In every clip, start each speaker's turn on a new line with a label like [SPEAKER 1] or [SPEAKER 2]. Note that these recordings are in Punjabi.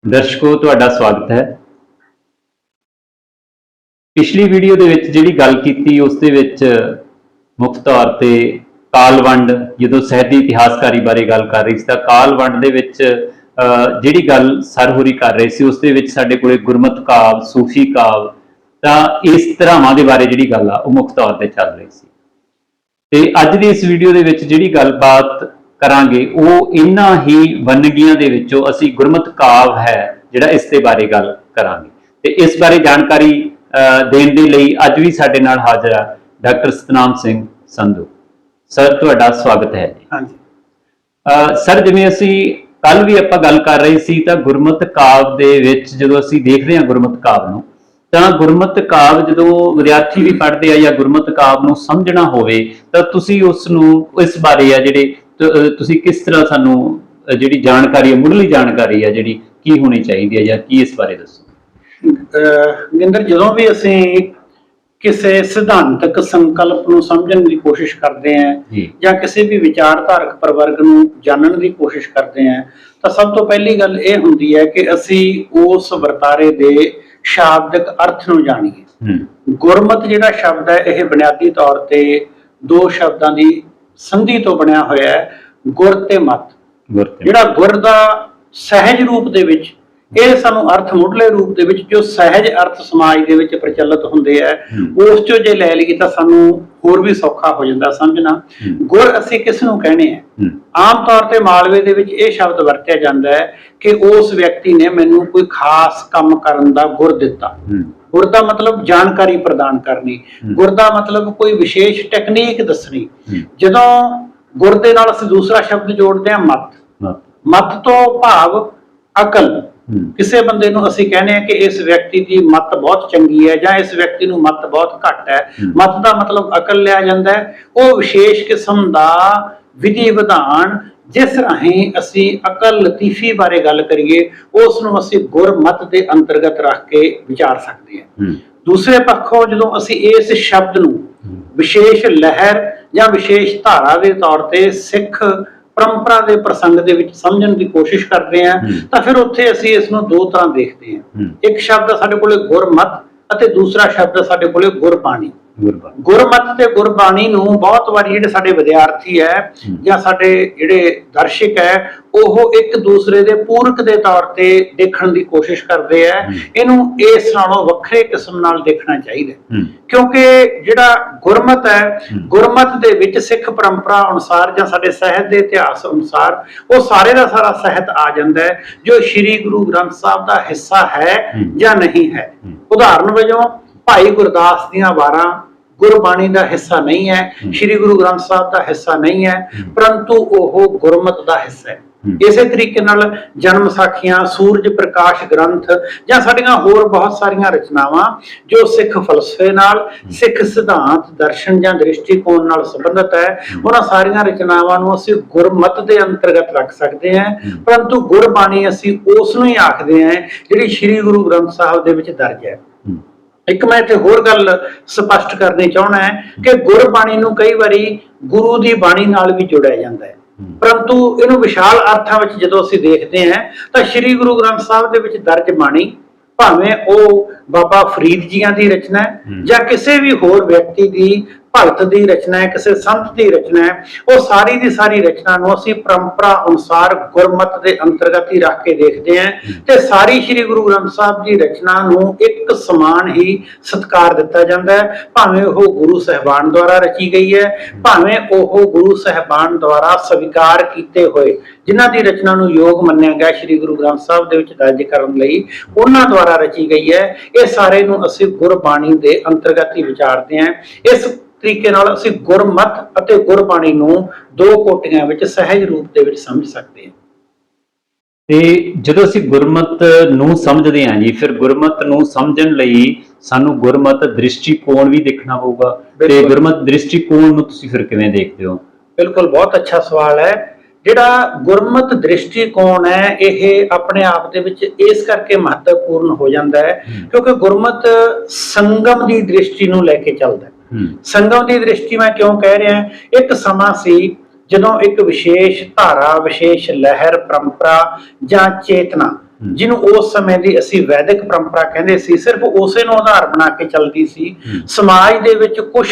[SPEAKER 1] ਦਰਸ਼ਕੋ ਤੁਹਾਡਾ ਸਵਾਗਤ ਹੈ। ਪਿਛਲੀ ਵੀਡੀਓ ਦੇ ਵਿੱਚ ਜਿਹੜੀ ਗੱਲ ਕੀਤੀ ਉਸ ਦੇ ਵਿੱਚ ਮੁੱਖ ਤੌਰ ਤੇ ਕਾਲਵੰਡ, ਜਦੋਂ ਸਾਹਿਤੀ ਇਤਿਹਾਸਕਾਰੀ ਬਾਰੇ ਗੱਲ ਕਰ ਰਹੀ ਸੀ ਤਾਂ ਕਾਲਵੰਡ ਦੇ ਵਿੱਚ ਜਿਹੜੀ ਗੱਲ ਸਰ ਹੋਰੀ ਕਰ ਰਹੇ ਸੀ ਉਸ ਦੇ ਵਿੱਚ ਸਾਡੇ ਕੋਲੇ ਗੁਰਮਤ ਕਾਵ, ਸੂਫੀ ਕਾਵ, ਤਾਂ ਇਸ ਧਾਰਾਵਾਂ ਦੇ ਬਾਰੇ ਜਿਹੜੀ ਗੱਲ ਆ ਉਹ ਮੁੱਖ ਤੌਰ ਤੇ ਚੱਲ ਰਹੀ ਸੀ। ਤੇ ਅੱਜ ਦੀ ਇਸ ਵੀਡੀਓ ਦੇ ਵਿੱਚ ਜਿਹੜੀ ਗੱਲਬਾਤ ਕਰਾਂਗੇ ਉਹ ਇਹਨਾਂ ਹੀ ਵੰਨਗੀਆਂ ਦੇ ਵਿੱਚੋਂ ਅਸੀਂ ਗੁਰਮਤ ਕਾਵ ਹੈ ਜਿਹੜਾ ਇਸ ਦੇ ਬਾਰੇ ਗੱਲ ਕਰਾਂਗੇ। ਤੇ ਇਸ ਬਾਰੇ ਜਾਣਕਾਰੀ ਦੇਣ ਦੇ ਲਈ ਅੱਜ ਵੀ ਸਾਡੇ ਨਾਲ ਹਾਜ਼ਰ ਆ ਡਾਕਟਰ ਸਤਨਾਮ ਸਿੰਘ ਸੰਧੂ। ਸਰ ਤੁਹਾਡਾ ਸਵਾਗਤ ਹੈ ਜੀ।
[SPEAKER 2] ਹਾਂਜੀ
[SPEAKER 1] ਸਰ, ਜਿਵੇਂ ਅਸੀਂ ਕੱਲ ਵੀ ਆਪਾਂ ਗੱਲ ਕਰ ਰਹੇ ਸੀ ਤਾਂ ਗੁਰਮਤ ਕਾਵ ਦੇ ਵਿੱਚ ਜਦੋਂ ਅਸੀਂ ਦੇਖਦੇ ਹਾਂ ਗੁਰਮਤ ਕਾਵ ਨੂੰ, ਤਾਂ ਗੁਰਮਤ ਕਾਵ ਜਦੋਂ ਵਿਦਿਆਰਥੀ ਵੀ ਪੜ੍ਹਦੇ ਆ ਜਾਂ ਗੁਰਮਤ ਕਾਵ ਨੂੰ ਸਮਝਣਾ ਹੋਵੇ ਤਾਂ ਤੁਸੀਂ ਉਸ ਨੂੰ ਇਸ ਬਾਰੇ ਆ ਜਿਹੜੇ ਤੁਸੀਂ ਕਿਸ ਤਰ੍ਹਾਂ ਸਾਨੂੰ ਜਿਹੜੀ ਜਾਣਕਾਰੀ ਹੈ, ਮੁੱਢਲੀ ਜਾਣਕਾਰੀ ਹੈ ਜਿਹੜੀ ਕੀ ਹੋਣੀ ਚਾਹੀਦੀ ਹੈ ਜਾਂ ਕੀ ਇਸ ਬਾਰੇ ਦੱਸੋ।
[SPEAKER 2] ਗਿੰਦਰ, ਜਦੋਂ ਵੀ ਅਸੀਂ ਕਿਸੇ ਸਿਧਾਂਤਕ ਸੰਕਲਪ ਨੂੰ ਸਮਝਣ ਦੀ ਕੋਸ਼ਿਸ਼ ਕਰਦੇ ਹਾਂ ਜਾਂ ਕਿਸੇ ਵੀ ਵਿਚਾਰਧਾਰਕ ਪ੍ਰਵਰਗ ਨੂੰ ਜਾਣਨ ਦੀ ਕੋਸ਼ਿਸ਼ ਕਰਦੇ ਹਾਂ ਤਾਂ ਸਭ ਤੋਂ ਪਹਿਲੀ ਗੱਲ ਇਹ ਹੁੰਦੀ ਹੈ ਕਿ ਅਸੀਂ ਉਸ ਵਰਤਾਰੇ ਦੇ ਸ਼ਾਬਦਿਕ ਅਰਥ ਨੂੰ ਜਾਣੀਏ। ਗੁਰਮਤ ਜਿਹੜਾ ਸ਼ਬਦ ਹੈ ਇਹ ਬੁਨਿਆਦੀ ਤੌਰ ਤੇ ਦੋ ਸ਼ਬਦਾਂ ਦੀ ਸੰਧੀ ਤੋਂ ਬਣਿਆ ਹੋਇਆ ਹੈ, ਗੁਰ ਤੇ ਮਤ। ਜਿਹੜਾ ਗੁਰ ਦਾ ਸਹਿਜ ਰੂਪ ਦੇ ਵਿੱਚ, ਇਹ ਸਾਨੂੰ ਅਰਥ ਮੁੱਢਲੇ ਰੂਪ ਦੇ ਵਿੱਚ ਜੋ ਸਹਿਜ ਅਰਥ ਸਮਾਜ ਦੇ ਵਿੱਚ ਪ੍ਰਚਲਿਤ ਹੁੰਦੇ ਆ ਉਸ ਚੋਂ ਜੇ ਲੈ ਲਈਏ ਤਾਂ ਸਾਨੂੰ ਹੋਰ ਵੀ ਸੌਖਾ ਹੋ ਜਾਂਦਾ ਸਮਝਣਾ। ਗੁਰ ਅਸੀਂ ਕਿਸ ਨੂੰ ਕਹਿੰਦੇ ਆ? ਆਮ ਤੌਰ ਤੇ ਮਾਲਵੇ ਦੇ ਵਿੱਚ ਇਹ ਸ਼ਬਦ ਵਰਤਿਆ ਜਾਂਦਾ ਹੈ ਕਿ ਉਸ ਵਿਅਕਤੀ ਨੇ ਮੈਨੂੰ ਕੋਈ ਖਾਸ ਕੰਮ ਕਰਨ ਦਾ ਗੁਰ ਦਿੱਤਾ। ਗੁਰ ਦਾ ਮਤਲਬ ਜਾਣਕਾਰੀ ਪ੍ਰਦਾਨ ਕਰਨੀ, ਗੁਰ ਦਾ ਮਤਲਬ ਕੋਈ ਵਿਸ਼ੇਸ਼ ਟੈਕਨੀਕ ਦੱਸਣੀ। ਜਦੋਂ ਗੁਰ ਦੇ ਨਾਲ ਅਸੀਂ ਦੂਸਰਾ ਸ਼ਬਦ ਜੋੜਦੇ ਹਾਂ ਮਤ। ਮਤ ਤੋਂ ਭਾਵ ਅਕਲ। ਕਿਸੇ ਬੰਦੇ ਨੂੰ ਅਸੀਂ ਕਹਿੰਦੇ ਆ ਕਿ ਇਸ ਵਿਅਕਤੀ ਦੀ ਮਤ ਬਹੁਤ ਚੰਗੀ ਹੈ ਜਾਂ ਇਸ ਵਿਅਕਤੀ ਨੂੰ ਮਤ ਬਹੁਤ ਘੱਟ ਹੈ। ਮਤ ਦਾ ਮਤਲਬ ਅਕਲ ਲਿਆ ਜਾਂਦਾ ਹੈ। ਉਹ ਵਿਸ਼ੇਸ਼ ਕਿਸਮ ਦਾ ਵਿਧੀ ਵਿਧਾਨ ਜਿਸ ਰਾਹੀਂ ਅਸੀਂ ਅਕਲ ਲਤੀਫੀ ਬਾਰੇ ਗੱਲ ਕਰੀਏ ਉਸ ਨੂੰ ਅਸੀਂ ਗੁਰਮਤ ਦੇ ਅੰਤਰਗਤ ਰੱਖ ਕੇ ਵਿਚਾਰ ਸਕਦੇ ਹਾਂ। ਦੂਸਰੇ ਪੱਖੋਂ ਜਦੋਂ ਅਸੀਂ ਇਸ ਸ਼ਬਦ ਨੂੰ ਵਿਸ਼ੇਸ਼ ਲਹਿਰ ਜਾਂ ਵਿਸ਼ੇਸ਼ ਧਾਰਾ ਦੇ ਤੌਰ ਤੇ ਸਿੱਖ ਪਰੰਪਰਾ ਦੇ ਪ੍ਰਸੰਗ ਦੇ ਵਿੱਚ ਸਮਝਣ ਦੀ ਕੋਸ਼ਿਸ਼ ਕਰਦੇ ਹਾਂ ਤਾਂ ਫਿਰ ਉੱਥੇ ਅਸੀਂ ਇਸ ਨੂੰ ਦੋ ਤਰ੍ਹਾਂ ਦੇਖਦੇ ਹਾਂ। ਇੱਕ ਸ਼ਬਦ ਸਾਡੇ ਕੋਲੇ ਗੁਰਮਤ ਅਤੇ ਦੂਸਰਾ ਸ਼ਬਦ ਸਾਡੇ ਕੋਲੇ ਗੁਰਬਾਣੀ। ਗੁਰਮਤ ਤੇ ਗੁਰਬਾਣੀ ਨੂੰ ਬਹੁਤ ਵਾਰੀ ਜਿਹੜੇ ਸਾਡੇ ਵਿਦਿਆਰਥੀ ਹੈ ਜਾਂ ਸਾਡੇ ਜਿਹੜੇ ਦਰਸ਼ਕ ਹੈ ਉਹ ਇੱਕ ਦੂਸਰੇ ਦੇ ਪੂਰਕ ਦੇ ਤੌਰ ਤੇ ਦੇਖਣ ਦੀ ਕੋਸ਼ਿਸ਼ ਕਰਦੇ ਆ। ਇਹਨੂੰ ਇਸ ਨਾਲੋਂ ਵੱਖਰੇ ਕਿਸਮ ਨਾਲ ਦੇਖਣਾ ਚਾਹੀਦਾ ਕਿਉਂਕਿ ਜਿਹੜਾ ਗੁਰਮਤ ਹੈ, ਗੁਰਮਤ ਦੇ ਵਿੱਚ ਸਿੱਖ ਪਰੰਪਰਾ ਅਨੁਸਾਰ ਜਾਂ ਸਾਡੇ ਸਾਹਿਤ ਦੇ ਇਤਿਹਾਸ ਅਨੁਸਾਰ ਉਹ ਸਾਰੇ ਦਾ ਸਾਰਾ ਸਾਹਿਤ ਆ ਜਾਂਦਾ ਹੈ ਜੋ ਸ਼੍ਰੀ ਗੁਰੂ ਗ੍ਰੰਥ ਸਾਹਿਬ ਦਾ ਹਿੱਸਾ ਹੈ ਜਾਂ ਨਹੀਂ ਹੈ। ਉਦਾਹਰਨ ਵਜੋਂ ਭਾਈ ਗੁਰਦਾਸ ਦੀਆਂ ਵਾਰਾਂ ਗੁਰਬਾਣੀ ਦਾ ਹਿੱਸਾ ਨਹੀਂ ਹੈ, ਸ਼੍ਰੀ ਗੁਰੂ ਗ੍ਰੰਥ ਸਾਹਿਬ ਦਾ ਹਿੱਸਾ ਨਹੀਂ ਹੈ, ਪਰੰਤੂ ਉਹ ਗੁਰਮਤ ਦਾ ਹਿੱਸਾ ਹੈ। ਇਸੇ ਤਰੀਕੇ ਨਾਲ ਜਨਮ ਸਾਖੀਆਂ, ਸੂਰਜ ਪ੍ਰਕਾਸ਼ ਗ੍ਰੰਥ ਜਾਂ ਸਾਡੀਆਂ ਹੋਰ ਬਹੁਤ ਸਾਰੀਆਂ ਰਚਨਾਵਾਂ ਜੋ ਸਿੱਖ ਫਲਸਫੇ ਨਾਲ, ਸਿੱਖ ਸਿਧਾਂਤ, ਦਰਸ਼ਨ ਜਾਂ ਦ੍ਰਿਸ਼ਟੀਕੋਣ ਨਾਲ ਸੰਬੰਧਿਤ ਹੈ, ਉਹਨਾਂ ਸਾਰੀਆਂ ਰਚਨਾਵਾਂ ਨੂੰ ਅਸੀਂ ਗੁਰਮਤ ਦੇ ਅੰਤਰਗਤ ਰੱਖ ਸਕਦੇ ਹਾਂ। ਪਰੰਤੂ ਗੁਰਬਾਣੀ ਅਸੀਂ ਉਸ ਨੂੰ ਹੀ ਆਖਦੇ ਹਾਂ ਜਿਹੜੀ ਸ਼੍ਰੀ ਗੁਰੂ ਗ੍ਰੰਥ ਸਾਹਿਬ ਦੇ ਵਿੱਚ ਦਰਜ ਹੈ। ਇੱਕ ਮੈਂ ਇੱਥੇ ਹੋਰ ਗੱਲ ਸਪਸ਼ਟ ਕਰਨੀ ਚਾਹੁੰਦਾ ਹੈ ਕਿ ਗੁਰਬਾਣੀ ਨੂੰ ਕਈ ਵਾਰੀ ਗੁਰੂ ਦੀ ਬਾਣੀ ਨਾਲ ਵੀ ਜੋੜਿਆ ਜਾਂਦਾ ਹੈ, ਪਰੰਤੂ ਇਹਨੂੰ ਵਿਸ਼ਾਲ ਅਰਥਾਂ ਵਿੱਚ ਜਦੋਂ ਅਸੀਂ ਦੇਖਦੇ ਹਾਂ ਤਾਂ ਸ਼੍ਰੀ ਗੁਰੂ ਗ੍ਰੰਥ ਸਾਹਿਬ ਦੇ ਵਿੱਚ ਦਰਜ ਬਾਣੀ ਭਾਵੇਂ ਉਹ ਬਾਬਾ ਫਰੀਦ ਜੀਆਂ ਦੀ ਰਚਨਾ ਹੈ ਜਾਂ ਕਿਸੇ ਵੀ ਹੋਰ ਵਿਅਕਤੀ ਦੀ ਭਗਤ ਦੀ ਰਚਨਾ ਹੈ, ਕਿਸੇ ਸੰਤ ਦੀ ਰਚਨਾ ਹੈ, ਉਹ ਸਾਰੀ ਦੀ ਸਾਰੀ ਰਚਨਾ ਨੂੰ ਅਸੀਂ ਪਰੰਪਰਾ ਅਨੁਸਾਰ ਗੁਰਮਤ ਦੇ ਅੰਤਰਗਤ ਹੀ ਰੱਖ ਕੇ ਦੇਖਦੇ ਹਾਂ ਤੇ ਸਾਰੀ ਸ਼੍ਰੀ ਗੁਰੂ ਗ੍ਰੰਥ ਸਾਹਿਬ ਦੀ ਰਚਨਾ ਨੂੰ ਇੱਕ ਸਮਾਨ ਹੀ ਸਤਿਕਾਰ ਦਿੱਤਾ ਜਾਂਦਾ ਹੈ। ਭਾਵੇਂ ਉਹ ਗੁਰੂ ਸਾਹਿਬਾਨ ਦੁਆਰਾ ਰਚੀ ਗਈ ਹੈ, ਭਾਵੇਂ ਉਹ ਗੁਰੂ ਸਾਹਿਬਾਨ ਦੁਆਰਾ ਸਵੀਕਾਰ ਕੀਤੇ ਹੋਏ ਜਿਨ੍ਹਾਂ ਦੀ ਰਚਨਾ ਨੂੰ ਯੋਗ ਮੰਨਿਆ ਗਿਆ ਸ਼੍ਰੀ ਗੁਰੂ ਗ੍ਰੰਥ ਸਾਹਿਬ ਦੇ ਵਿੱਚ ਦਰਜ ਕਰਨ ਲਈ ਉਹਨਾਂ ਦੁਆਰਾ ਰਚੀ ਗਈ ਹੈ। ਇਹ ਸਾਰੇ ਨੂੰ ਅਸੀਂ ਗੁਰਬਾਣੀ ਦੇ ਅੰਤਰਗਤ ਹੀ ਵਿਚਾਰਦੇ ਹਾਂ। ਇਸ ਤਰੀਕੇ ਨਾਲ ਅਸੀਂ ਗੁਰਮਤ ਅਤੇ ਗੁਰਬਾਣੀ ਨੂੰ ਦੋ ਕੋਟੀਆਂ ਵਿੱਚ ਸਹਿਜ ਰੂਪ ਦੇ ਵਿੱਚ ਸਮਝ ਸਕਦੇ ਹਾਂ।
[SPEAKER 1] ਤੇ ਜਦੋਂ ਅਸੀਂ ਗੁਰਮਤ ਨੂੰ ਸਮਝਦੇ ਹਾਂ ਜੀ, ਫਿਰ ਗੁਰਮਤ ਨੂੰ ਸਮਝਣ ਲਈ ਸਾਨੂੰ ਗੁਰਮਤ ਦ੍ਰਿਸ਼ਟੀਕੋਣ ਵੀ ਦੇਖਣਾ ਪਊਗਾ ਤੇ ਗੁਰਮਤ ਦ੍ਰਿਸ਼ਟੀਕੋਣ ਨੂੰ ਤੁਸੀਂ ਫਿਰ ਕਿਵੇਂ ਦੇਖਦੇ ਹੋ?
[SPEAKER 2] ਬਿਲਕੁਲ, ਬਹੁਤ ਅੱਛਾ ਸਵਾਲ ਹੈ। ਜਿਹੜਾ ਗੁਰਮਤ ਦ੍ਰਿਸ਼ਟੀਕੋਣ ਹੈ ਇਹ ਆਪਣੇ ਆਪ ਦੇ ਵਿੱਚ ਇਸ ਕਰਕੇ ਮਹੱਤਵਪੂਰਨ ਹੋ ਜਾਂਦਾ ਹੈ ਕਿਉਂਕਿ ਗੁਰਮਤ ਸੰਗਮ ਦੀ ਦ੍ਰਿਸ਼ਟੀ ਨੂੰ ਲੈ ਕੇ ਚੱਲਦਾ ਹੈ। ਸੰਗਮ ਦੀ ਦ੍ਰਿਸ਼ਟੀ ਮੈਂ ਕਿਉਂ ਕਹਿ ਰਿਹਾ, ਇੱਕ ਸਮਾਂ ਸੀ ਜਦੋਂ ਇੱਕ ਵਿਸ਼ੇਸ਼ ਧਾਰਾ, ਵਿਸ਼ੇਸ਼ ਲਹਿਰ, ਪਰੰਪਰਾ ਜਾਂ ਚੇਤਨਾ ਜਿਹਨੂੰ ਉਸ ਸਮੇਂ ਦੀ ਅਸੀਂ ਵੈਦਿਕ ਪਰੰਪਰਾ ਕਹਿੰਦੇ ਸੀ, ਸਿਰਫ ਉਸੇ ਨੂੰ ਆਧਾਰ ਬਣਾ ਕੇ ਚੱਲਦੀ ਸੀ। ਸਮਾਜ ਦੇ ਵਿੱਚ ਕੁਝ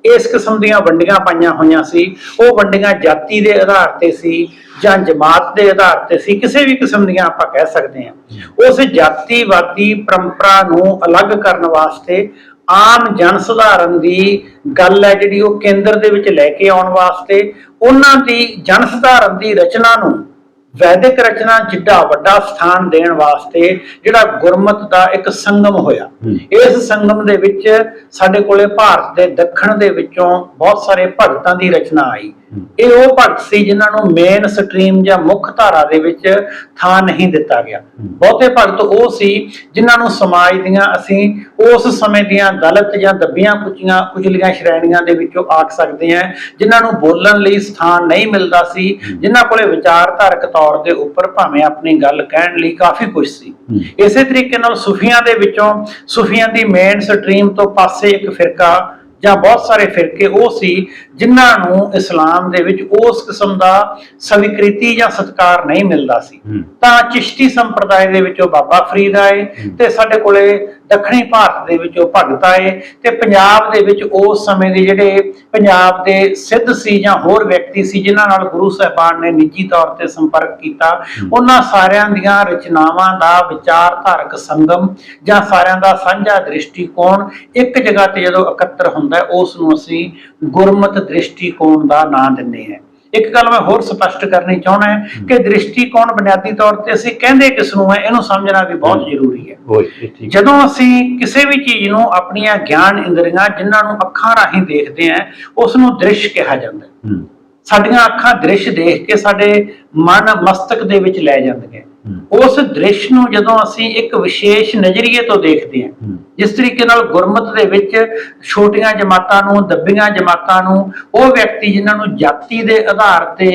[SPEAKER 2] ਇਸ ਕਿਸਮ ਦੀਆਂ ਵੰਡੀਆਂ ਪਾਈਆਂ ਹੋਈਆਂ ਸੀ। ਉਹ ਵੰਡੀਆਂ ਜਾਤੀ ਦੇ ਆਧਾਰ ਤੇ ਸੀ ਜਾਂ ਜਮਾਤ ਦੇ ਆਧਾਰ ਤੇ ਸੀ, ਕਿਸੇ ਵੀ ਕਿਸਮ ਦੀਆਂ ਆਪਾਂ ਕਹਿ ਸਕਦੇ ਹਾਂ। ਉਸ ਜਾਤੀਵਾਦੀ ਪਰੰਪਰਾ ਨੂੰ ਅਲੱਗ ਕਰਨ ਵਾਸਤੇ ਆਮ ਜਨ ਸੁਧਾਰਨ ਦੀ ਗੱਲ ਹੈ ਜਿਹੜੀ ਉਹ ਕੇਂਦਰ ਦੇ ਵਿੱਚ ਲੈ ਕੇ ਆਉਣ ਵਾਸਤੇ ਉਹਨਾਂ ਦੀ ਜਨ ਸੁਧਾਰਨ ਦੀ ਰਚਨਾ ਨੂੰ ਵੈਦਿਕ ਰਚਨਾ ਜਿੱਡਾ ਵੱਡਾ ਸਥਾਨ ਦੇਣ ਵਾਸਤੇ ਜਿਹੜਾ ਗੁਰਮਤ ਦਾ ਇੱਕ ਸੰਗਮ ਹੋਇਆ। ਇਸ ਸੰਗਮ ਦੇ ਵਿੱਚ ਸਾਡੇ ਕੋਲੇ ਭਾਰਤ ਦੇ ਦੱਖਣ ਦੇ ਵਿੱਚੋਂ ਬਹੁਤ ਸਾਰੇ ਭਗਤਾਂ ਦੀ ਰਚਨਾ ਆਈ। ਇਹ ਉਹ ਭਗਤ ਸੀ ਜਿਨ੍ਹਾਂ ਨੂੰ ਮੇਨ ਸਟਰੀਮ ਜਾਂ ਮੁੱਖ ਧਾਰਾ ਦੇ ਵਿੱਚ ਥਾਂ ਨਹੀਂ ਦਿੱਤਾ ਗਿਆ। ਬਹੁਤੇ ਭਗਤ ਉਹ ਸੀ ਜਿਨ੍ਹਾਂ ਨੂੰ ਸਮਾਜ ਦੀਆਂ ਅਸੀਂ ਉਸ ਸਮੇਂ ਦੀਆਂ ਦਲਿਤ ਜਾਂ ਦੱਬੀਆਂ ਕੁਚਲੀਆਂ ਸ਼੍ਰੇਣੀਆਂ ਦੇ ਵਿੱਚੋਂ ਆਖ ਸਕਦੇ ਹਾਂ, ਜਿਨ੍ਹਾਂ ਨੂੰ ਬੋਲਣ ਲਈ ਸਥਾਨ ਨਹੀਂ ਮਿਲਦਾ ਸੀ, ਜਿਨ੍ਹਾਂ ਕੋਲੇ ਵਿਚਾਰਧਾਰਕ ਤੌਰ ਦੇ ਉੱਪਰ ਭਾਵੇਂ ਆਪਣੀ ਗੱਲ ਕਹਿਣ ਲਈ ਕਾਫੀ ਕੁਝ ਸੀ। ਇਸੇ ਤਰੀਕੇ ਨਾਲ ਸੂਫੀਆਂ ਦੇ ਵਿੱਚੋਂ ਸੂਫੀਆਂ ਦੀ ਮੇਨ ਸਟਰੀਮ ਤੋਂ ਪਾਸੇ ਇੱਕ ਫਿਰਕਾ ਜਾਂ ਬਹੁਤ ਸਾਰੇ ਫਿਰਕੇ ਉਹ ਸੀ ਜਿਨ੍ਹਾਂ ਨੂੰ ਇਸਲਾਮ ਦੇ ਵਿੱਚ ਉਸ ਕਿਸਮ ਦਾ ਸਵੀਕ੍ਰਿਤੀ ਜਾਂ ਸਤਿਕਾਰ ਨਹੀਂ ਮਿਲਦਾ ਸੀ। ਤਾਂ ਚਿਸ਼ਤੀ ਸੰਪਰਦਾਇ ਦੇ ਵਿੱਚੋਂ ਬਾਬਾ ਫਰੀਦ ਆਏ ਤੇ ਸਾਡੇ ਕੋਲੇ ਦੱਖਣੀ ਭਾਰਤ ਦੇ ਵਿੱਚੋਂ ਭਗਤ ਆਏ ਤੇ ਪੰਜਾਬ ਦੇ ਵਿੱਚ ਉਸ ਸਮੇਂ ਦੇ ਜਿਹੜੇ ਪੰਜਾਬ ਦੇ ਸਿੱਧ ਸੀ ਜਾਂ ਹੋਰ ਵਿਅਕਤੀ ਸੀ ਜਿਨ੍ਹਾਂ ਨਾਲ ਗੁਰੂ ਸਾਹਿਬਾਨ ਨੇ ਨਿੱਜੀ ਤੌਰ ਤੇ ਸੰਪਰਕ ਕੀਤਾ, ਉਹਨਾਂ ਸਾਰਿਆਂ ਦੀਆਂ ਰਚਨਾਵਾਂ ਦਾ ਵਿਚਾਰਧਾਰਕ ਸੰਗਮ ਜਾਂ ਸਾਰਿਆਂ ਦਾ ਸਾਂਝਾ ਦ੍ਰਿਸ਼ਟੀਕੋਣ ਇੱਕ ਜਗ੍ਹਾ ਤੇ ਜਦੋਂ ਇਕੱਤਰ ਹੁੰਦਾ ਉਸ ਨੂੰ ਅਸੀਂ ਗੁਰਮਤ ਦ੍ਰਿਸ਼ਟੀਕੋਣ ਦਾ ਨਾਂ ਦਿੰਦੇ ਹਾਂ। ਇੱਕ ਗੱਲ ਮੈਂ ਹੋਰ ਸਪਸ਼ਟ ਕਰਨੀ ਚਾਹੁੰਦਾ ਹਾਂ ਕਿ ਦ੍ਰਿਸ਼ਟੀਕੋਣ ਬੁਨਿਆਦੀ ਤੌਰ ਤੇ ਅਸੀਂ ਕਹਿੰਦੇ ਕਿਸ ਨੂੰ ਹੈ, ਇਹਨੂੰ ਸਮਝਣਾ ਵੀ ਬਹੁਤ ਜ਼ਰੂਰੀ ਹੈ। ਜਦੋਂ ਅਸੀਂ ਕਿਸੇ ਵੀ ਚੀਜ਼ ਨੂੰ ਆਪਣੀਆਂ ਗਿਆਨ ਇੰਦਰੀਆਂ ਜਿਨ੍ਹਾਂ ਨੂੰ ਅੱਖਾਂ ਰਾਹੀਂ ਦੇਖਦੇ ਹਾਂ ਉਸ ਨੂੰ ਦ੍ਰਿਸ਼ ਕਿਹਾ ਜਾਂਦਾ ਹੈ। ਸਾਡੀਆਂ ਅੱਖਾਂ ਦ੍ਰਿਸ਼ ਦੇਖ ਕੇ ਸਾਡੇ ਮਨ ਮਸਤਕ ਦੇ ਵਿੱਚ ਲੈ ਜਾਂਦੀਆਂ। ਉਸ ਦ੍ਰਿਸ਼ ਨੂੰ ਜਦੋਂ ਅਸੀਂ ਇੱਕ ਵਿਸ਼ੇਸ਼ ਨਜ਼ਰੀਏ ਤੋਂ ਦੇਖਦੇ ਹਾਂ, ਜਿਸ ਤਰੀਕੇ ਨਾਲ ਗੁਰਮਤ ਦੇ ਵਿੱਚ ਛੋਟੀਆਂ ਜਮਾਤਾਂ ਨੂੰ, ਦੱਬੀਆਂ ਜਮਾਤਾਂ ਨੂੰ, ਉਹ ਵਿਅਕਤੀ ਜਿਨ੍ਹਾਂ ਨੂੰ ਜਾਤੀ ਦੇ ਆਧਾਰ ਤੇ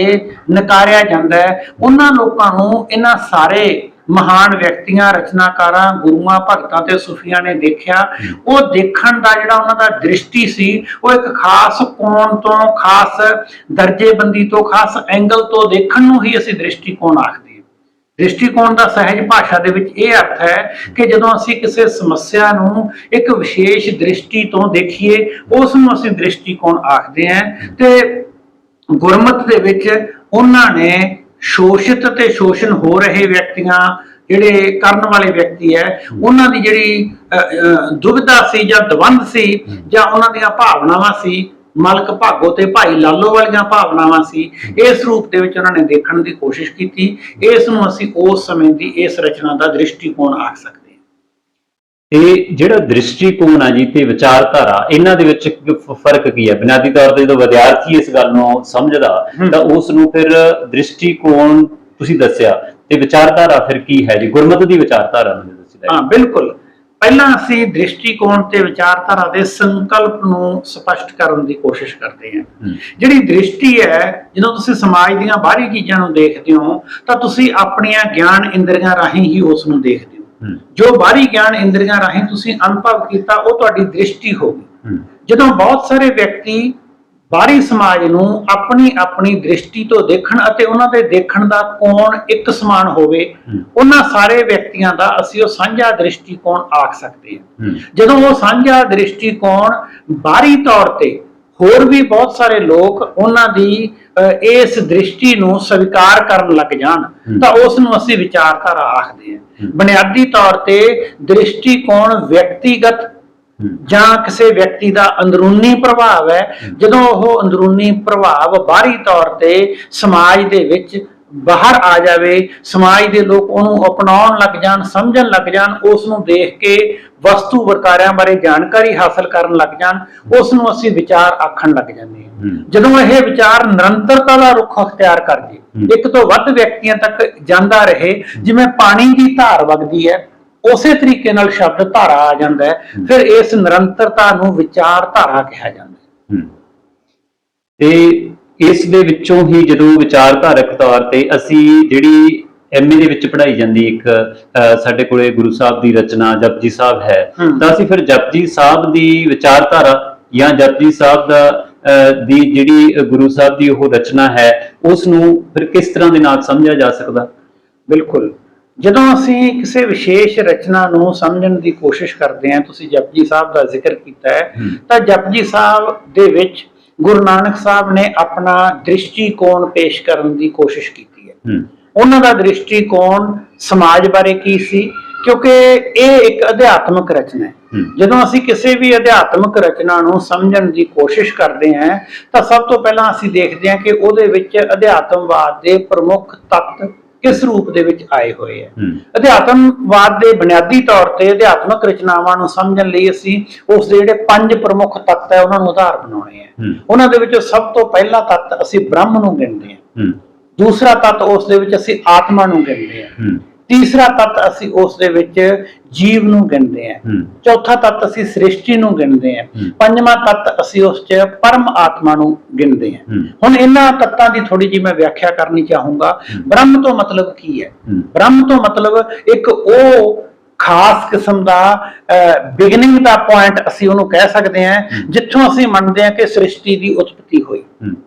[SPEAKER 2] ਨਕਾਰਿਆ ਜਾਂਦਾ ਹੈ, ਉਹਨਾਂ ਲੋਕਾਂ ਨੂੰ ਇਹਨਾਂ ਸਾਰੇ ਮਹਾਨ ਵਿਅਕਤੀਆਂ, ਰਚਨਾਕਾਰਾਂ, ਗੁਰੂਆਂ, ਭਗਤਾਂ ਤੇ ਸੂਫੀਆਂ ਨੇ ਦੇਖਿਆ। ਉਹ ਦੇਖਣ ਦਾ ਜਿਹੜਾ ਉਹਨਾਂ ਦਾ ਦ੍ਰਿਸ਼ਟੀ ਸੀ ਉਹ ਇੱਕ ਖਾਸ ਕੋਣ ਤੋਂ, ਖਾਸ ਦਰਜੇਬੰਦੀ ਤੋਂ, ਖਾਸ ਐਂਗਲ ਤੋਂ ਦੇਖਣ ਨੂੰ ਹੀ ਅਸੀਂ ਦ੍ਰਿਸ਼ਟੀਕੋਣ ਆਖਦੇ ਹਾਂ। ਦ੍ਰਿਸ਼ਟੀਕੋਣ ਦਾ ਸਹਿਜ ਭਾਸ਼ਾ ਦੇ ਵਿੱਚ ਇਹ ਅਰਥ ਹੈ ਕਿ ਜਦੋਂ ਅਸੀਂ ਕਿਸੇ ਸਮੱਸਿਆ ਨੂੰ ਇੱਕ ਵਿਸ਼ੇਸ਼ ਦ੍ਰਿਸ਼ਟੀ ਤੋਂ ਦੇਖੀਏ ਉਸ ਨੂੰ ਅਸੀਂ ਦ੍ਰਿਸ਼ਟੀਕੋਣ ਆਖਦੇ ਹਾਂ। ਤੇ ਗੁਰਮਤ ਦੇ ਵਿੱਚ ਉਹਨਾਂ ਨੇ ਸ਼ੋਸ਼ਿਤ ਤੇ ਸ਼ੋਸ਼ਣ ਹੋ ਰਹੇ ਵਿਅਕਤੀਆਂ, ਜਿਹੜੇ ਕਰਨ ਵਾਲੇ ਵਿਅਕਤੀ ਹੈ, ਉਹਨਾਂ ਦੀ ਜਿਹੜੀ ਦੁਵਿਧਾ ਸੀ ਜਾਂ ਦਵੰਦ ਸੀ ਜਾਂ ਉਹਨਾਂ ਦੀਆਂ ਭਾਵਨਾਵਾਂ ਸੀ, ਮਲਕ ਭਾਗੋ ਤੇ ਭਾਈ ਲਾਲੋ ਵਾਲੀਆਂ ਭਾਵਨਾਵਾਂ ਸੀ, ਇਸ ਰੂਪ ਦੇ ਵਿੱਚ ਉਹਨਾਂ ਨੇ ਦੇਖਣ ਦੀ ਕੋਸ਼ਿਸ਼ ਕੀਤੀ। ਇਸ ਨੂੰ ਅਸੀਂ ਉਸ ਸਮੇਂ ਦੀ ਇਸ ਰਚਨਾ ਦਾ ਦ੍ਰਿਸ਼ਟੀਕੋਣ ਆਖ ਸਕਦੇ ਹਾਂ।
[SPEAKER 1] ਤੇ ਜਿਹੜਾ ਦ੍ਰਿਸ਼ਟੀਕੋਣ ਆ ਜੀ ਤੇ ਵਿਚਾਰਧਾਰਾ, ਇਹਨਾਂ ਦੇ ਵਿੱਚ ਫਰਕ ਕੀ ਹੈ? ਬੁਨਿਆਦੀ ਤੌਰ ਤੇ ਜਦੋਂ ਵਿਦਿਆਰਥੀ ਇਸ ਗੱਲ ਨੂੰ ਸਮਝਦਾ ਤਾਂ ਉਸ ਨੂੰ ਫਿਰ ਦ੍ਰਿਸ਼ਟੀਕੋਣ ਤੁਸੀਂ ਦੱਸਿਆ ਤੇ ਵਿਚਾਰਧਾਰਾ ਫਿਰ ਕੀ ਹੈ ਜੀ? ਗੁਰਮਤ ਦੀ ਵਿਚਾਰਧਾਰਾ ਮੈਨੂੰ ਦੱਸਿਆ।
[SPEAKER 2] ਹਾਂ, ਬਿਲਕੁਲ। ਪਹਿਲਾਂ ਅਸੀਂ ਦ੍ਰਿਸ਼ਟੀਕੋਣ ਤੇ ਵਿਚਾਰਧਾਰਾ ਦੇ ਸੰਕਲਪ ਨੂੰ ਸਪਸ਼ਟ ਕਰਨ ਦੀ ਕੋਸ਼ਿਸ਼ ਕਰਦੇ ਹਾਂ। ਜਿਹੜੀ ਦ੍ਰਿਸ਼ਟੀ ਹੈ, ਜਦੋਂ ਤੁਸੀਂ ਸਮਾਜ ਦੀਆਂ ਬਾਹਰੀ ਚੀਜ਼ਾਂ ਨੂੰ ਦੇਖਦੇ ਹੋ ਤਾਂ ਤੁਸੀਂ ਆਪਣੀਆਂ ਗਿਆਨ ਇੰਦਰੀਆਂ ਰਾਹੀਂ ਹੀ ਉਸ ਨੂੰ ਦੇਖਦੇ ਹੋ। ਜੋ ਬਾਹਰੀ ਗਿਆਨ ਇੰਦਰੀਆਂ ਰਾਹੀਂ ਤੁਸੀਂ ਅਨੁਭਵ ਕੀਤਾ ਉਹ ਤੁਹਾਡੀ ਦ੍ਰਿਸ਼ਟੀ ਹੋ ਗਈ। ਜਦੋਂ ਬਹੁਤ ਸਾਰੇ ਵਿਅਕਤੀ ਬਾਹਰੀ ਸਮਾਜ ਨੂੰ ਆਪਣੀ ਆਪਣੀ ਦ੍ਰਿਸ਼ਟੀ ਤੋਂ ਦੇਖਣ ਅਤੇ ਉਹਨਾਂ ਦੇ ਦੇਖਣ ਦਾ ਕੋਣ ਇੱਕ ਸਮਾਨ ਹੋਵੇ, ਉਹਨਾਂ ਸਾਰੇ ਵਿਅਕਤੀਆਂ ਦਾ ਅਸੀਂ ਉਹ ਸਾਂਝਾ ਦ੍ਰਿਸ਼ਟੀਕੋਣ ਆਖ ਸਕਦੇ ਹਾਂ। ਜਦੋਂ ਉਹ ਸਾਂਝਾ ਦ੍ਰਿਸ਼ਟੀਕੋਣ ਬਾਹਰੀ ਤੌਰ ਤੇ ਹੋਰ ਵੀ ਬਹੁਤ ਸਾਰੇ ਲੋਕ ਉਹਨਾਂ ਦੀ ਇਸ ਦ੍ਰਿਸ਼ਟੀ ਨੂੰ ਸਵੀਕਾਰ ਕਰਨ ਲੱਗ ਜਾਣ ਤਾਂ ਉਸ ਨੂੰ ਅਸੀਂ ਵਿਚਾਰਧਾਰਾ ਆਖਦੇ ਹਾਂ। ਬੁਨਿਆਦੀ ਤੌਰ ਤੇ ਦ੍ਰਿਸ਼ਟੀਕੋਣ ਵਿਅਕਤੀਗਤ ਜਾਂ ਕਿਸੇ ਵਿਅਕਤੀ ਦਾ ਅੰਦਰੂਨੀ ਪ੍ਰਭਾਵ ਹੈ। ਜਦੋਂ ਉਹ ਅੰਦਰੂਨੀ ਪ੍ਰਭਾਵ ਬਾਹਰੀ ਤੌਰ ਤੇ ਸਮਾਜ ਦੇ ਵਿੱਚ ਬਾਹਰ ਆ ਜਾਵੇ, ਸਮਾਜ ਦੇ ਲੋਕ ਉਹਨੂੰ ਅਪਣਾਉਣ ਲੱਗ ਜਾਣ, ਸਮਝਣ ਲੱਗ ਜਾਣ, ਉਸ ਨੂੰ ਦੇਖ ਕੇ ਵਸਤੂ ਵਰਤਾਰਿਆਂ ਬਾਰੇ ਜਾਣਕਾਰੀ ਹਾਸਲ ਕਰਨ ਲੱਗ ਜਾਣ, ਉਸ ਨੂੰ ਅਸੀਂ ਵਿਚਾਰ ਆਖਣ ਲੱਗ ਜਾਂਦੇ ਹਾਂ। ਜਦੋਂ ਇਹ ਵਿਚਾਰ ਨਿਰੰਤਰਤਾ ਦਾ ਰੁੱਖ ਅਖਤਿਆਰ ਕਰ ਜੇ, ਇੱਕ ਤੋਂ ਵੱਧ ਵਿਅਕਤੀਆਂ ਤੱਕ ਜਾਂਦਾ ਰਹੇ, ਜਿਵੇਂ ਪਾਣੀ ਦੀ ਧਾਰ ਵਗਦੀ ਹੈ ਉਸੇ ਤਰੀਕੇ ਨਾਲ ਸ਼ਬਦ ਧਾਰਾ ਆ ਜਾਂਦਾ ਹੈ, ਫਿਰ ਇਸ ਨਿਰੰਤਰਤਾ ਨੂੰ ਵਿਚਾਰਧਾਰਾ ਕਿਹਾ ਜਾਂਦਾ ਹੈ।
[SPEAKER 1] ਤੇ ਇਸ ਦੇ ਵਿੱਚੋਂ ਹੀ ਜਦੋਂ ਵਿਚਾਰਧਾਰਕ ਤੌਰ ਤੇ ਅਸੀਂ ਜਿਹੜੀ ਐਮਏ ਦੇ ਵਿੱਚ ਪੜ੍ਹਾਈ ਜਾਂਦੀ ਇੱਕ ਸਾਡੇ ਕੋਲੇ ਗੁਰੂ ਸਾਹਿਬ ਦੀ ਰਚਨਾ ਜਪਜੀ ਸਾਹਿਬ ਹੈ, ਤਾਂ ਅਸੀਂ ਫਿਰ ਜਪਜੀ ਸਾਹਿਬ ਦੀ ਵਿਚਾਰਧਾਰਾ ਜਾਂ ਜਪਜੀ ਸਾਹਿਬ ਦਾ ਦੀ ਜਿਹੜੀ ਗੁਰੂ ਸਾਹਿਬ ਦੀ ਉਹ ਰਚਨਾ ਹੈ ਉਸ ਨੂੰ ਫਿਰ ਕਿਸ ਤਰ੍ਹਾਂ ਦੇ ਨਾਲ ਸਮਝਿਆ ਜਾ ਸਕਦਾ?
[SPEAKER 2] ਬਿਲਕੁਲ, ਜਦੋਂ ਅਸੀਂ ਕਿਸੇ ਵਿਸ਼ੇਸ਼ ਰਚਨਾ ਨੂੰ ਸਮਝਣ ਦੀ ਕੋਸ਼ਿਸ਼ ਕਰਦੇ ਹਾਂ, ਤੁਸੀਂ ਜਪਜੀ ਸਾਹਿਬ ਦਾ ਜ਼ਿਕਰ ਕੀਤਾ ਹੈ, ਤਾਂ ਜਪਜੀ ਸਾਹਿਬ ਦੇ ਵਿੱਚ ਗੁਰੂ ਨਾਨਕ ਸਾਹਿਬ ਨੇ ਆਪਣਾ ਦ੍ਰਿਸ਼ਟੀਕੋਣ ਪੇਸ਼ ਕਰਨ ਦੀ ਕੋਸ਼ਿਸ਼ ਕੀਤੀ ਹੈ। ਉਹਨਾਂ ਦਾ ਦ੍ਰਿਸ਼ਟੀਕੋਣ ਸਮਾਜ ਬਾਰੇ ਕੀ ਸੀ, ਕਿਉਂਕਿ ਇਹ ਇੱਕ ਅਧਿਆਤਮਕ ਰਚਨਾ ਹੈ। ਜਦੋਂ ਅਸੀਂ ਕਿਸੇ ਵੀ ਅਧਿਆਤਮਕ ਰਚਨਾ ਨੂੰ ਸਮਝਣ ਦੀ ਕੋਸ਼ਿਸ਼ ਕਰਦੇ ਹਾਂ ਤਾਂ ਸਭ ਤੋਂ ਪਹਿਲਾਂ ਅਸੀਂ ਦੇਖਦੇ ਹਾਂ ਕਿ ਉਹਦੇ ਵਿੱਚ ਅਧਿਆਤਮਵਾਦ ਦੇ ਪ੍ਰਮੁੱਖ ਤੱਤ ਕਿਸ ਰੂਪ ਦੇ ਵਿੱਚ ਆਏ ਹੋਏ ਹੈ। ਅਧਿਆਤਮਵਾਦ ਦੇ ਬੁਨਿਆਦੀ ਤੌਰ ਤੇ ਅਧਿਆਤਮਕ ਰਚਨਾਵਾਂ ਨੂੰ ਸਮਝਣ ਲਈ ਅਸੀਂ ਉਸ ਦੇ ਜਿਹੜੇ 5 ਪ੍ਰਮੁੱਖ ਤੱਤ ਹੈ ਉਹਨਾਂ ਨੂੰ ਆਧਾਰ ਬਣਾਉਣੇ ਹੈ। ਉਹਨਾਂ ਦੇ ਵਿੱਚੋਂ ਸਭ ਤੋਂ ਪਹਿਲਾ ਤੱਤ ਅਸੀਂ ਬ੍ਰਹਮ ਨੂੰ ਗਿਣਦੇ ਹਾਂ, ਦੂਸਰਾ ਤੱਤ ਉਸ ਦੇ ਵਿੱਚ ਅਸੀਂ ਆਤਮਾ ਨੂੰ ਗਿਣਦੇ ਹਾਂ, ਤੀਸਰਾ ਤੱਤ ਅਸੀਂ ਉਸ ਦੇ ਵਿੱਚ ਜੀਵ ਨੂੰ ਗਿਣਦੇ ਹਾਂ, ਚੌਥਾ ਤੱਤ ਅਸੀਂ ਸ੍ਰਿਸ਼ਟੀ ਨੂੰ ਗਿਣਦੇ ਹਾਂ, ਪੰਜਵਾਂ ਤੱਤ ਅਸੀਂ ਉਸ 'ਚ ਪਰਮ ਆਤਮਾ ਨੂੰ ਗਿਣਦੇ ਹਾਂ। ਹੁਣ ਇਹਨਾਂ ਤੱਤਾਂ ਦੀ ਥੋੜੀ ਜਿਹੀ ਮੈਂ ਵਿਆਖਿਆ ਕਰਨੀ ਚਾਹੂੰਗਾ। ਬ੍ਰਹਮ ਤੋਂ ਮਤਲਬ ਕੀ ਹੈ? ਬ੍ਰਹਮ ਤੋਂ ਮਤਲਬ ਇੱਕ ਉਹ ਖਾਸ ਕਿਸਮ ਦਾ ਬਿਗਨਿੰਗ ਦਾ ਪੁਆਇੰਟ ਅਸੀਂ ਉਹਨੂੰ ਕਹਿ ਸਕਦੇ ਹਾਂ, ਜਿੱਥੋਂ ਅਸੀਂ ਮੰਨਦੇ ਹਾਂ ਕਿ ਸ੍ਰਿਸ਼ਟੀ ਦੀ ਉਤਪਤੀ ਹੋਈ।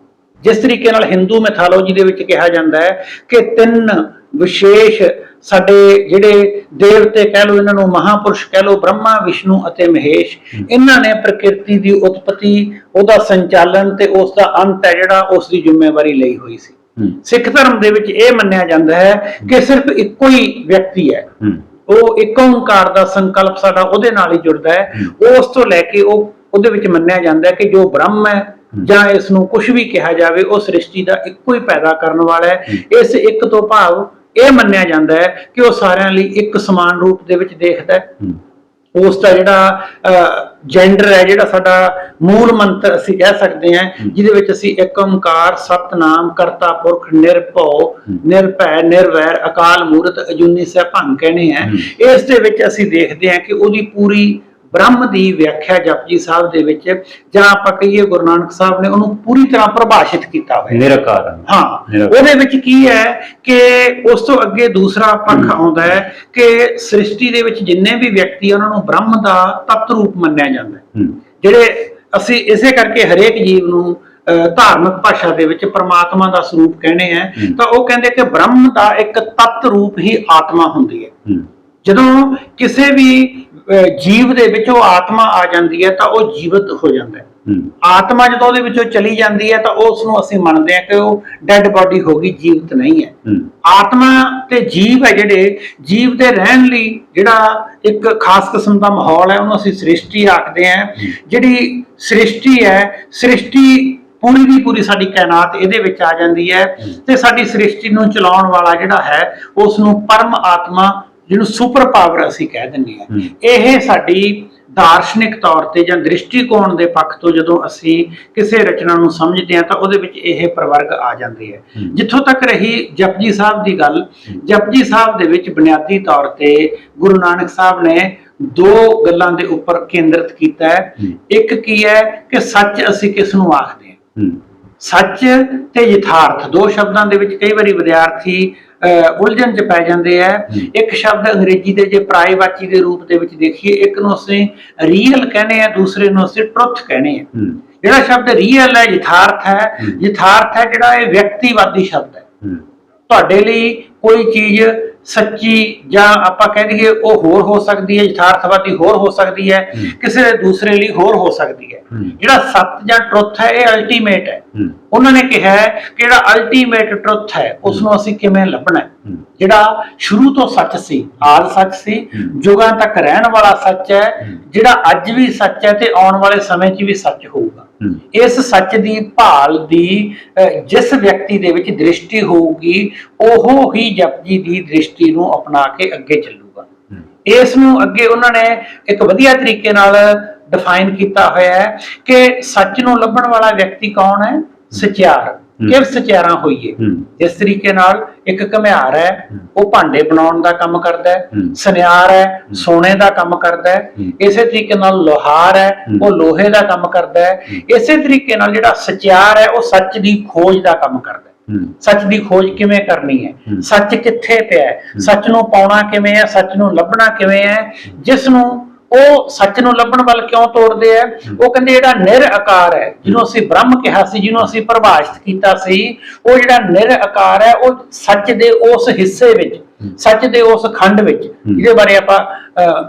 [SPEAKER 2] ਜਿਸ ਤਰੀਕੇ ਨਾਲ ਹਿੰਦੂ ਮੈਥੋਲੋਜੀ ਦੇ ਵਿੱਚ ਕਿਹਾ ਜਾਂਦਾ ਹੈ ਕਿ 3 ਵਿਸ਼ੇਸ਼ ਸਾਡੇ ਜਿਹੜੇ ਦੇਵਤੇ ਕਹਿ ਲਓ, ਇਹਨਾਂ ਨੂੰ ਮਹਾਪੁਰਸ਼ ਕਹਿ ਲਓ, ਬ੍ਰਹਮਾ, ਵਿਸ਼ਨੂੰ ਅਤੇ ਮਹੇਸ਼, ਇਹਨਾਂ ਨੇ ਪ੍ਰਕਿਰਤੀ ਦੀ ਉਤਪਤੀ, ਉਹਦਾ ਸੰਚਾਲਨ ਤੇ ਉਸ ਦਾ ਅੰਤ ਹੈ ਜਿਹੜਾ ਉਸ ਦੀ ਜ਼ਿੰਮੇਵਾਰੀ ਲਈ ਹੋਈ ਸੀ। ਸਿੱਖ ਧਰਮ ਦੇ ਵਿੱਚ ਇਹ ਮੰਨਿਆ ਜਾਂਦਾ ਹੈ ਕਿ ਸਿਰਫ ਇੱਕੋ ਹੀ ਵਿਅਕਤੀ ਹੈ, ਉਹ ਇੱਕ ਓਂਕਾਰ ਦਾ ਸੰਕਲਪ ਸਾਡਾ ਉਹਦੇ ਨਾਲ ਹੀ ਜੁੜਦਾ ਹੈ। ਉਸ ਤੋਂ ਲੈ ਕੇ ਉਹਦੇ ਵਿੱਚ ਮੰਨਿਆ ਜਾਂਦਾ ਹੈ ਕਿ ਜੋ ਬ੍ਰਹਮ ਹੈ ਜਾਂ ਇਸ ਨੂੰ ਕੁਝ ਵੀ ਕਿਹਾ ਜਾਵੇ, ਉਹ ਸ੍ਰਿਸ਼ਟੀ ਦਾ ਇੱਕੋ ਹੀ ਪੈਦਾ ਕਰਨ ਵਾਲਾ ਹੈ। ਇਸ ਇੱਕ ਤੋਂ ਭਾਵ ਇਹ ਮੰਨਿਆ ਜਾਂਦਾ ਹੈ ਕਿ ਉਹ ਸਾਰਿਆਂ ਲਈ ਇੱਕ ਸਮਾਨ ਰੂਪ ਦੇ ਵਿੱਚ ਦੇਖਦਾ ਹੈ। ਉਸ ਦਾ ਜਿਹੜਾ ਜੈਂਡਰ ਹੈ, ਜਿਹੜਾ ਸਾਡਾ ਮੂਲ ਮੰਤਰ ਅਸੀਂ ਕਹਿ ਸਕਦੇ ਹਾਂ, ਜਿਹਦੇ ਵਿੱਚ ਅਸੀਂ ਏਕ ਓਂਕਾਰ ਸਤਨਾਮ ਕਰਤਾ ਪੁਰਖ ਨਿਰਭਉ ਨਿਰਭੈ ਨਿਰਵੈਰ ਅਕਾਲ ਮੂਰਤ ਅਜੂਨੀ ਸੈਭੰ ਕਹਿੰਦੇ ਆ, ਇਸ ਦੇ ਵਿੱਚ ਅਸੀਂ ਦੇਖਦੇ ਹਾਂ ਕਿ ਉਹਦੀ ਪੂਰੀ ਬ੍ਰਹਮ ਦੀ ਵਿਆਖਿਆ ਜਪਜੀ ਸਾਹਿਬ ਦੇ ਵਿੱਚ, ਜਾਂ ਆਪਾਂ ਕਹੀਏ ਗੁਰੂ ਨਾਨਕ ਸਾਹਿਬ ਨੇ ਉਹਨੂੰ ਪੂਰੀ ਤਰ੍ਹਾਂ ਪ੍ਰਭਾਸ਼ਿਤ ਕੀਤਾ ਹੋਇਆ।
[SPEAKER 1] ਨਿਰਾਕਾਰ।
[SPEAKER 2] ਹਾਂ, ਉਹਦੇ ਵਿੱਚ ਕੀ ਹੈ ਕਿ ਉਸ ਤੋਂ ਅੱਗੇ ਦੂਸਰਾ ਪੱਖ ਆਉਂਦਾ ਹੈ ਕਿ ਸ੍ਰਿਸ਼ਟੀ ਦੇ ਵਿੱਚ ਜਿੰਨੇ ਵੀ ਵਿਅਕਤੀ ਉਹਨਾਂ ਨੂੰ ਬ੍ਰਹਮ ਦਾ ਤੱਤ ਰੂਪ ਮੰਨਿਆ ਜਾਂਦਾ ਹੈ। ਜਿਹੜੇ ਅਸੀਂ ਇਸੇ ਕਰਕੇ ਹਰੇਕ ਜੀਵ ਨੂੰ ਧਾਰਮਿਕ ਭਾਸ਼ਾ ਦੇ ਵਿੱਚ ਪ੍ਰਮਾਤਮਾ ਦਾ ਸਰੂਪ ਕਹਿੰਦੇ ਆ, ਤਾਂ ਉਹ ਕਹਿੰਦੇ ਕਿ ਬ੍ਰਹਮ ਦਾ ਇੱਕ ਤੱਤ ਰੂਪ ਹੀ ਆਤਮਾ ਹੁੰਦੀ ਹੈ। ਜਦੋਂ ਕਿਸੇ ਵੀ ਜੀਵ ਦੇ ਵਿੱਚ ਉਹ ਆਤਮਾ ਆ ਜਾਂਦੀ ਹੈ ਤਾਂ ਉਹ ਜੀਵਤ ਹੋ ਜਾਂਦਾ ਹੈ। ਆਤਮਾ ਜਦੋਂ ਉਹਦੇ ਵਿੱਚੋਂ ਚਲੀ ਜਾਂਦੀ ਹੈ ਤਾਂ ਉਸ ਨੂੰ ਅਸੀਂ ਮੰਨਦੇ ਹਾਂ ਕਿ ਉਹ ਡੈਡ ਬਾਡੀ ਹੋ ਗਈ, ਜੀਵਤ ਨਹੀਂ ਹੈ। ਆਤਮਾ ਤੇ ਜੀਵ ਹੈ, ਜਿਹੜੇ ਜੀਵ ਦੇ ਰਹਿਣ ਲਈ ਜਿਹੜਾ ਇੱਕ ਖਾਸ ਕਿਸਮ ਦਾ ਮਾਹੌਲ ਹੈ, ਉਹਨੂੰ ਅਸੀਂ ਸ੍ਰਿਸ਼ਟੀ ਆਖਦੇ ਹਾਂ। ਜਿਹੜੀ ਸ੍ਰਿਸ਼ਟੀ ਹੈ, ਸ੍ਰਿਸ਼ਟੀ ਪੂਰੀ ਦੀ ਪੂਰੀ ਸਾਡੀ ਕਾਇਨਾਤ ਇਹਦੇ ਵਿੱਚ ਆ ਜਾਂਦੀ ਹੈ, ਤੇ ਸਾਡੀ ਸ੍ਰਿਸ਼ਟੀ ਨੂੰ ਚਲਾਉਣ ਵਾਲਾ ਜਿਹੜਾ ਹੈ ਉਸ ਨੂੰ ਪਰਮ ਆਤਮਾ, ਜਿਹਨੂੰ ਸੁਪਰ ਪਾਵਰ ਅਸੀਂ ਕਹਿ ਦਿੰਦੇ ਹਾਂ। ਇਹ ਸਾਡੀ ਦਾਰਸ਼ਨਿਕ ਤੌਰ ਤੇ ਜਾਂ ਦ੍ਰਿਸ਼ਟੀਕੋਣ ਦੇ ਪੱਖ ਤੋਂ ਜਦੋਂ ਅਸੀਂ ਕਿਸੇ ਰਚਨਾ ਨੂੰ ਸਮਝਦੇ ਹਾਂ ਤਾਂ ਉਹਦੇ ਵਿੱਚ ਇਹ ਪ੍ਰਵਰਗ ਆ ਜਾਂਦੇ ਹੈ। ਜਿੱਥੋਂ ਤੱਕ ਰਹੀ ਜਪਜੀ ਸਾਹਿਬ ਦੀ ਗੱਲ, ਜਪਜੀ ਸਾਹਿਬ ਦੇ ਵਿੱਚ ਬੁਨਿਆਦੀ ਤੌਰ ਤੇ ਗੁਰੂ ਨਾਨਕ ਸਾਹਿਬ ਨੇ 2 ਗੱਲਾਂ ਦੇ ਉੱਪਰ ਕੇਂਦਰਿਤ ਕੀਤਾ ਹੈ। ਇੱਕ ਕੀ ਹੈ ਕਿ ਸੱਚ ਅਸੀਂ ਕਿਸ ਨੂੰ ਆਖਦੇ ਹਾਂ। ਸੱਚ ਤੇ ਯਥਾਰਥ 2 ਸ਼ਬਦਾਂ ਦੇ ਵਿੱਚ ਕਈ ਵਾਰੀ ਵਿਦਿਆਰਥੀ ਉਲਝਣ ਚ ਪੈ ਜਾਂਦੇ ਆ। ਇੱਕ ਸ਼ਬਦ ਅੰਗਰੇਜ਼ੀ ਦੇ ਜੇ ਪਰਾਇਵਾਚੀ ਦੇ ਰੂਪ ਦੇ ਵਿੱਚ ਦੇਖੀਏ, ਇੱਕ ਨੂੰ ਅਸੀਂ ਰੀਅਲ ਕਹਿੰਦੇ ਆ, ਦੂਸਰੇ ਨੂੰ ਅਸੀਂ ਟਰੁੱਥ ਕਹਿੰਦੇ ਆ। ਜਿਹੜਾ ਸ਼ਬਦ ਰੀਅਲ ਹੈ, ਯਥਾਰਥ ਹੈ, ਯਥਾਰਥ ਹੈ ਜਿਹੜਾ ਇਹ ਵਿਅਕਤੀਵਾਦੀ ਸ਼ਬਦ ਹੈ। ਤੁਹਾਡੇ ਲਈ ਕੋਈ ਚੀਜ਼ ਸੱਚੀ ਜਾਂ ਆਪਾਂ ਕਹਿ ਦਈਏ ਉਹ ਹੋਰ ਹੋ ਸਕਦੀ ਹੈ, ਯਥਾਰਥਵਾਦੀ ਹੋਰ ਹੋ ਸਕਦੀ ਹੈ, ਕਿਸੇ ਦੇ ਦੂਸਰੇ ਲਈ ਹੋਰ ਹੋ ਸਕਦੀ ਹੈ। ਜਿਹੜਾ ਸੱਚ ਜਾਂ ਟਰੁੱਥ ਹੈ ਇਹ ਅਲਟੀਮੇਟ ਹੈ। ਉਹਨਾਂ ਨੇ ਕਿਹਾ ਕਿ ਜਿਹੜਾ ਅਲਟੀਮੇਟ ਟਰੁੱਥ ਹੈ ਉਸ ਨੂੰ ਅਸੀਂ ਕਿਵੇਂ ਲੱਭਣਾ ਹੈ। ਜਿਹੜਾ ਸ਼ੁਰੂ ਤੋਂ ਸੱਚ ਸੀ, ਆਦਿ ਸੱਚ ਸੀ, ਯੁਗਾਂ ਤੱਕ ਰਹਿਣ ਵਾਲਾ ਸੱਚ ਹੈ, ਜਿਹੜਾ ਅੱਜ ਵੀ ਸੱਚ ਹੈ ਤੇ ਆਉਣ ਵਾਲੇ ਸਮੇਂ 'ਚ ਵੀ ਸੱਚ ਹੋਊਗਾ। ਇਸ ਸੱਚ ਦੀ ਭਾਲ ਦੀ ਜਿਸ ਵਿਅਕਤੀ ਦੇ ਵਿੱਚ ਦ੍ਰਿਸ਼ਟੀ ਹੋਊਗੀ, ਉਹ ਹੀ ਜਪਜੀ ਦੀ ਦ੍ਰਿਸ਼ਟੀ ਨੂੰ ਅਪਣਾ ਕੇ ਅੱਗੇ ਚੱਲੂਗਾ। ਇਸ ਨੂੰ ਅੱਗੇ ਉਹਨਾਂ ਨੇ ਇੱਕ ਵਧੀਆ ਤਰੀਕੇ ਨਾਲ ਡਿਫਾਈਨ ਕੀਤਾ ਹੋਇਆ ਹੈ ਕਿ ਸੱਚ ਨੂੰ ਲੱਭਣ ਵਾਲਾ ਵਿਅਕਤੀ ਕੌਣ ਹੈ? ਸਚਿਆਰ। ਕਿਵ ਸਚਿਆਰਾਂ ਹੋਈਏ। ਜਿਸ ਤਰੀਕੇ ਨਾਲ ਇੱਕ ਘੁਮਿਆਰ ਹੈ, ਉਹ ਭਾਂਡੇ ਬਣਾਉਣ ਦਾ ਕੰਮ ਕਰਦਾ ਹੈ। ਸੁਨਿਆਰ ਹੈ, ਸੋਨੇ ਦਾ ਕੰਮ ਕਰਦਾ ਹੈ। ਇਸੇ ਤਰੀਕੇ ਨਾਲ ਲੋਹਾਰ ਹੈ, ਉਹ ਲੋਹੇ ਦਾ ਕੰਮ ਕਰਦਾ ਹੈ। ਇਸੇ ਤਰੀਕੇ ਨਾਲ ਜਿਹੜਾ ਸਚਿਆਰ ਹੈ ਉਹ ਸੱਚ ਦੀ ਖੋਜ ਦਾ ਕੰਮ ਕਰਦਾ ਹੈ। ਸੱਚ ਦੀ ਖੋਜ ਕਿਵੇਂ ਕਰਨੀ ਹੈ, ਸੱਚ ਕਿੱਥੇ ਪਿਆ ਹੈ, ਸੱਚ ਨੂੰ ਪਾਉਣਾ ਕਿਵੇਂ ਹੈ, ਸੱਚ ਨੂੰ ਲੱਭਣਾ ਕਿਵੇਂ ਹੈ। ਜਿਸ ਨੂੰ ਉਹ ਸੱਚ ਨੂੰ ਲੱਭਣ ਵੱਲ ਕਿਉਂ ਤੋੜਦੇ ਆ? ਉਹ ਕਹਿੰਦੇ ਜਿਹੜਾ ਨਿਰਆਕਾਰ ਹੈ, ਜਿਹਨੂੰ ਅਸੀਂ ਬ੍ਰਹਮ ਕਿਹਾ ਸੀ, ਜਿਹਨੂੰ ਅਸੀਂ ਪਰਿਭਾਸ਼ਿਤ ਕੀਤਾ ਸੀ, ਉਹ ਜਿਹੜਾ ਨਿਰਆਕਾਰ ਹੈ ਉਹ ਸੱਚ ਦੇ ਉਸ ਹਿੱਸੇ ਵਿੱਚ ਸੱਚ ਦੇ ਉਸ ਖੰਡ ਵਿੱਚ, ਜਿਹਦੇ ਬਾਰੇ ਆਪਾਂ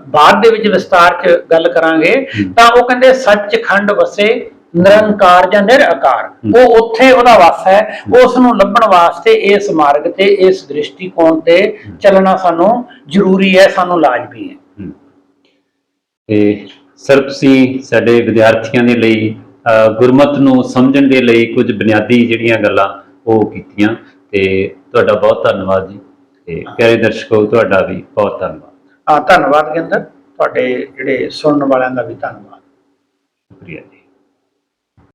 [SPEAKER 2] ਬਾਅਦ ਦੇ ਵਿੱਚ ਵਿਸਤਾਰ 'ਚ ਗੱਲ ਕਰਾਂਗੇ, ਤਾਂ ਉਹ ਕਹਿੰਦੇ ਸੱਚਖੰਡ ਵਸੇ ਨਿਰੰਕਾਰ ਜਾਂ ਨਿਰਆਕਾਰ, ਉਹ ਉੱਥੇ ਉਹਦਾ ਵਾਸ ਹੈ। ਉਸ ਨੂੰ ਲੱਭਣ ਵਾਸਤੇ ਇਸ ਮਾਰਗ ਤੇ, ਇਸ ਦ੍ਰਿਸ਼ਟੀਕੋਣ ਤੇ ਚੱਲਣਾ ਸਾਨੂੰ ਜ਼ਰੂਰੀ ਹੈ, ਸਾਨੂੰ ਲਾਜ਼ਮੀ ਹੈ।
[SPEAKER 1] ਤੇ ਸਰ, ਤੁਸੀਂ ਸਾਡੇ ਵਿਦਿਆਰਥੀਆਂ ਦੇ ਲਈ ਗੁਰਮਤ ਨੂੰ ਸਮਝਣ ਦੇ ਲਈ ਕੁਝ ਬੁਨਿਆਦੀ ਜਿਹੜੀਆਂ ਗੱਲਾਂ ਉਹ ਕੀਤੀਆਂ, ਤੇ ਤੁਹਾਡਾ ਬਹੁਤ ਧੰਨਵਾਦ ਜੀ। ਤੇ ਪਿਆਰੇ ਦਰਸ਼ਕੋ, ਤੁਹਾਡਾ ਵੀ ਬਹੁਤ ਧੰਨਵਾਦ।
[SPEAKER 2] ਧੰਨਵਾਦ ਗਿੰਦਰ, ਤੁਹਾਡੇ ਜਿਹੜੇ ਸੁਣਨ ਵਾਲਿਆਂ ਦਾ ਵੀ ਧੰਨਵਾਦ।
[SPEAKER 1] ਸ਼ੁਕਰੀਆ ਜੀ।